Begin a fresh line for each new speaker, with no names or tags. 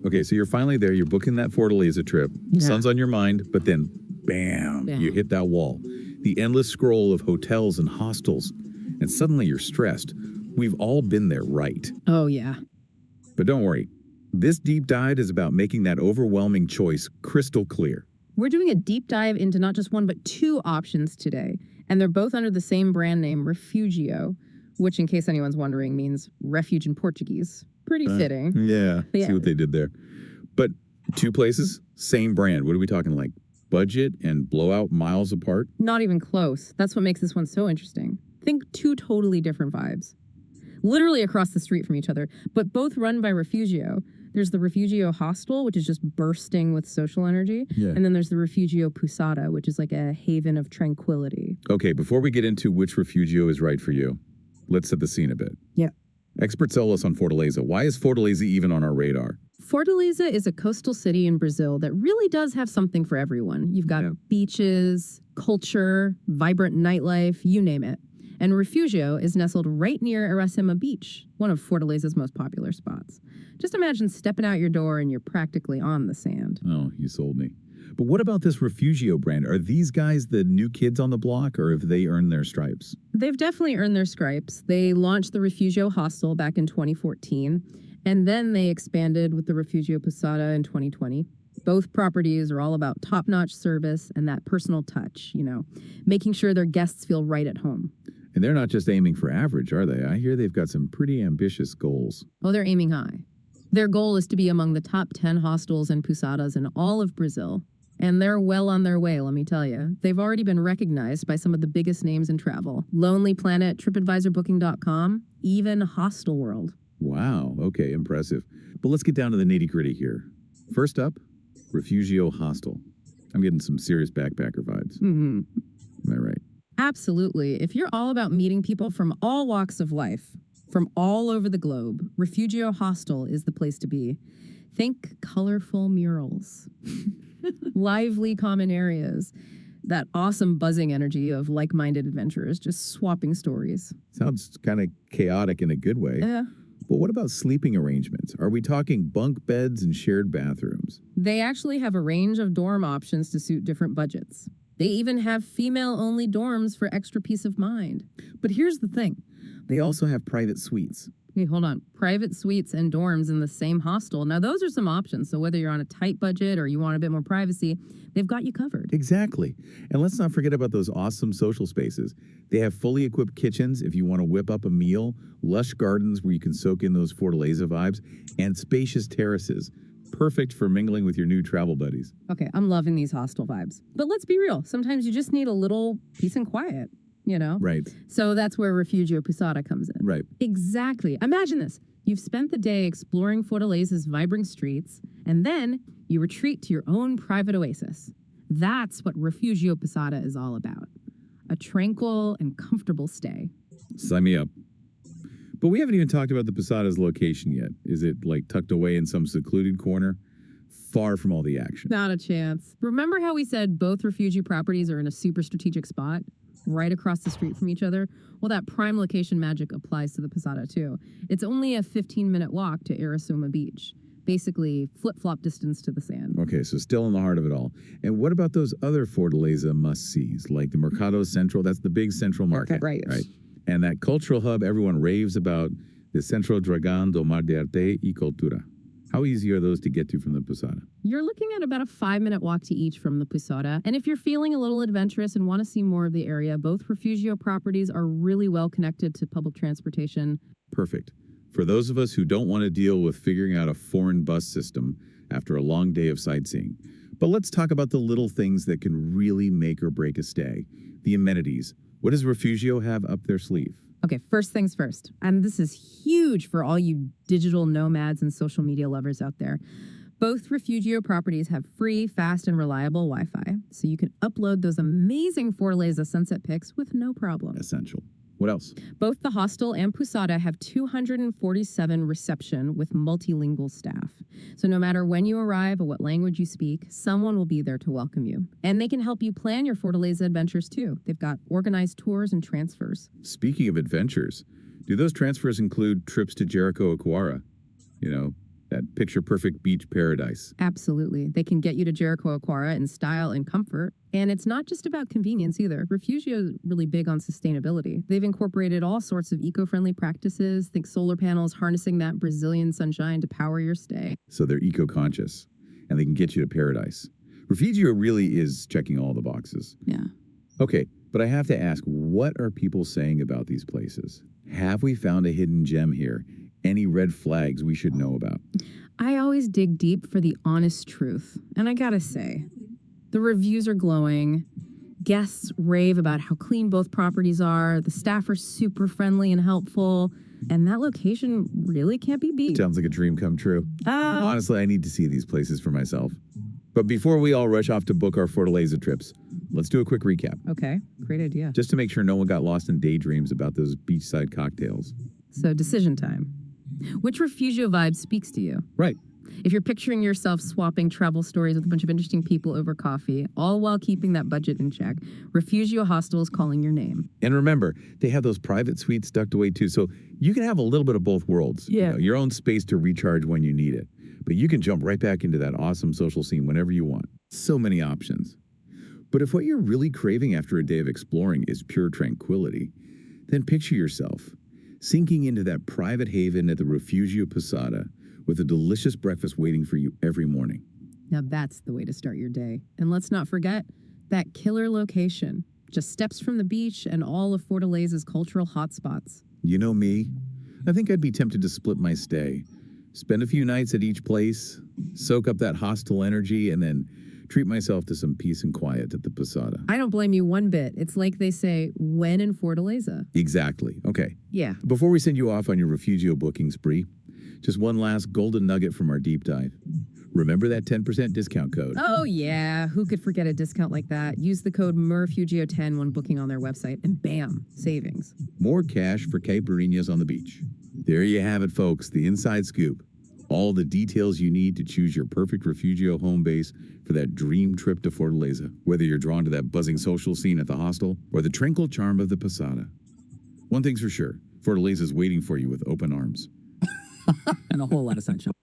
Okay, so you're finally there. You're booking that Fortaleza trip.
Yeah.
Sun's on your mind, but then, bam, you hit that wall. The endless scroll of hotels and hostels. And suddenly you're stressed. We've all been there, right?
Oh, yeah.
But don't worry. This deep dive is about making that overwhelming choice crystal clear.
We're doing a deep dive into not just one, but two options today. And they're both under the same brand name, Refugio, which, in case anyone's wondering, means refuge in Portuguese. Pretty fitting.
Yeah, see what they did there. But two places, same brand. What are we talking, like budget and blowout miles apart?
Not even close. That's what makes this one so interesting. Think two totally different vibes. Literally across the street from each other, but both run by Refugio. There's the Refugio Hostel, which is just bursting with social energy.
Yeah.
And then there's the Refugio Posada, which is like a haven of tranquility.
Okay, before we get into which Refugio is right for you, let's set the scene a bit.
Yeah.
Experts sell us on Fortaleza. Why is Fortaleza even on our radar?
Fortaleza is a coastal city in Brazil that really does have something for everyone. You've got beaches, culture, vibrant nightlife, you name it. And Refugio is nestled right near Iracema Beach, one of Fortaleza's most popular spots. Just imagine stepping out your door and you're practically on the sand.
Oh, you sold me. But what about this Refugio brand? Are these guys the new kids on the block, or have they earned their stripes?
They've definitely earned their stripes. They launched the Refugio Hostel back in 2014, and then they expanded with the Refugio Posada in 2020. Both properties are all about top-notch service and that personal touch, making sure their guests feel right at home.
And they're not just aiming for average, are they? I hear they've got some pretty ambitious goals.
Oh, they're aiming high. Their goal is to be among the top 10 hostels and posadas in all of Brazil. And they're well on their way, let me tell you. They've already been recognized by some of the biggest names in travel. Lonely Planet, TripAdvisorBooking.com, even Hostel World.
Wow, okay, impressive. But let's get down to the nitty-gritty here. First up, Refugio Hostel. I'm getting some serious backpacker vibes.
Mm-hmm.
Am I right?
Absolutely. If you're all about meeting people from all walks of life, from all over the globe, Refugio Hostel is the place to be. Think colorful murals, lively common areas, that awesome buzzing energy of like-minded adventurers just swapping stories.
Sounds kind of chaotic in a good way.
Yeah.
But what about sleeping arrangements? Are we talking bunk beds and shared bathrooms?
They actually have a range of dorm options to suit different budgets. They even have female-only dorms for extra peace of mind. But here's the thing.
They also have private suites.
Hey, hold on. Private suites and dorms in the same hostel. Now, those are some options. So whether you're on a tight budget or you want a bit more privacy, they've got you covered.
Exactly. And let's not forget about those awesome social spaces. They have fully equipped kitchens if you want to whip up a meal, lush gardens where you can soak in those Fortaleza vibes, and spacious terraces. Perfect for mingling with your new travel buddies.
Okay, I'm loving these hostel vibes. But let's be real. Sometimes you just need a little peace and quiet,
Right.
So that's where Refugio Posada comes in.
Right.
Exactly. Imagine this. You've spent the day exploring Fortaleza's vibrant streets, and then you retreat to your own private oasis. That's what Refugio Posada is all about. A tranquil and comfortable stay.
Sign me up. But we haven't even talked about the Posada's location yet. Is it like tucked away in some secluded corner? Far from all the action.
Not a chance. Remember how we said both Refugio properties are in a super strategic spot? Right across the street from each other? Well, that prime location magic applies to the Posada too. It's only a 15-minute walk to Iracema Beach. Basically, flip-flop distance to the sand.
Okay, so still in the heart of it all. And what about those other Fortaleza must-sees, like the Mercado Central? That's the big central market.
Right.
And that cultural hub everyone raves about, the Centro Dragão do Mar de Arte e Cultura. How easy are those to get to from the Posada?
You're looking at about a 5-minute walk to each from the Posada. And if you're feeling a little adventurous and want to see more of the area, both Refugio properties are really well connected to public transportation.
Perfect. For those of us who don't want to deal with figuring out a foreign bus system after a long day of sightseeing. But let's talk about the little things that can really make or break a stay. The amenities. What does Refugio have up their sleeve?
Okay, first things first. And this is huge for all you digital nomads and social media lovers out there. Both Refugio properties have free, fast, and reliable Wi-Fi, so you can upload those amazing Fortaleza sunset pics with no problem.
Essential. What else?
Both the hostel and Posada have 247 reception with multilingual staff. So no matter when you arrive or what language you speak, someone will be there to welcome you. And they can help you plan your Fortaleza adventures too. They've got organized tours and transfers.
Speaking of adventures, do those transfers include trips to Jericoacoara? That picture-perfect beach paradise.
Absolutely. They can get you to Jericho Aquara in style and comfort. And it's not just about convenience either. Refugio is really big on sustainability. They've incorporated all sorts of eco-friendly practices, think solar panels, harnessing that Brazilian sunshine to power your stay.
So they're eco-conscious, and they can get you to paradise. Refugio really is checking all the boxes.
Yeah.
Okay, but I have to ask, what are people saying about these places? Have we found a hidden gem here? Any red flags we should know about?
I always dig deep for the honest truth. And I gotta say, the reviews are glowing. Guests rave about how clean both properties are. The staff are super friendly and helpful. And that location really can't be beat.
Sounds like a dream come true. Honestly, I need to see these places for myself. But before we all rush off to book our Fortaleza trips, let's do a quick recap.
Okay, great idea.
Just to make sure no one got lost in daydreams about those beachside cocktails.
So, decision time. Which Refugio vibe speaks to you?
Right.
If you're picturing yourself swapping travel stories with a bunch of interesting people over coffee, all while keeping that budget in check, Refugio Hostel is calling your name.
And remember, they have those private suites tucked away too, so you can have a little bit of both worlds.
Yeah.
You know, your own space to recharge when you need it. But you can jump right back into that awesome social scene whenever you want. So many options. But if what you're really craving after a day of exploring is pure tranquility, then picture yourself sinking into that private haven at the Refugio Posada with a delicious breakfast waiting for you every morning.
Now that's the way to start your day. And let's not forget that killer location, just steps from the beach and all of Fortaleza's cultural hotspots.
You know me, I think I'd be tempted to split my stay. Spend a few nights at each place, soak up that hostel energy, and then treat myself to some peace and quiet at the Posada.
I don't blame you one bit. It's like they say, when in Fortaleza.
Exactly. Okay.
Yeah.
Before we send you off on your Refugio booking spree, just one last golden nugget from our deep dive. Remember that 10% discount code.
Oh, yeah. Who could forget a discount like that? Use the code MERFUGIO10 when booking on their website, and bam, savings.
More cash for caipirinhas on the beach. There you have it, folks, the inside scoop. All the details you need to choose your perfect Refugio home base for that dream trip to Fortaleza, whether you're drawn to that buzzing social scene at the hostel or the tranquil charm of the Posada. One thing's for sure, Fortaleza is waiting for you with open arms.
And a whole lot of sunshine.